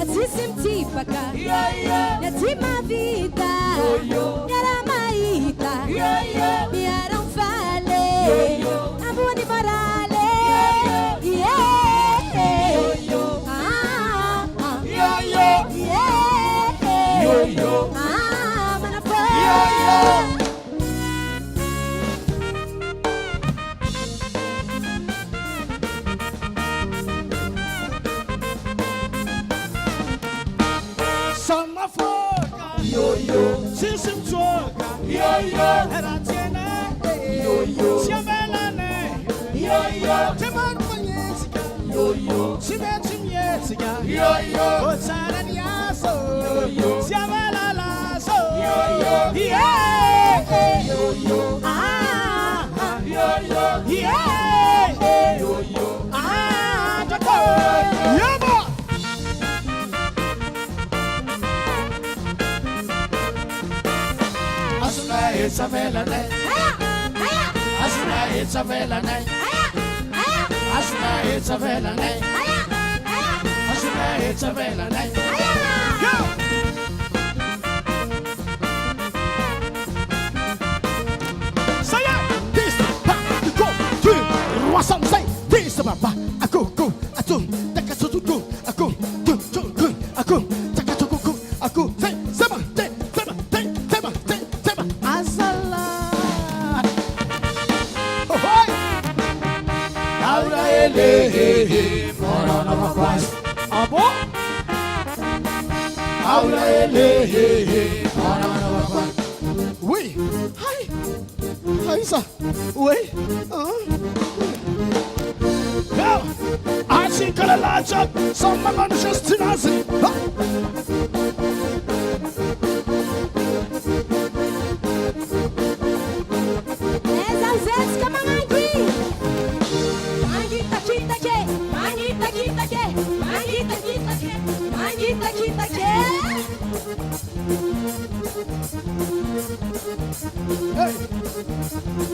Azisim tipaka Yatima vida Yara maita Miaram fale Abuni morale Summer foga, season toga, Eratiene, Siamelane, Timan Panyesiga, Simetim Yesiga, Otsaran Yaso, Siamelala, so, it's a melody. Asuna, it's a melody. Asuna, it's a melody. Asuna, it's a melody. Go! Say it! This, go, two, Russell, say, this, Papa, I go, I do, Takatuku, I go, I go, Takatuku, I go, say, seven, oui, hi, sir, oui, now, I think I'll launch up some man just to Nazi.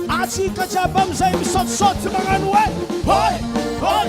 Atika jabam zay misot mga anuwe. Hoy! Hoy!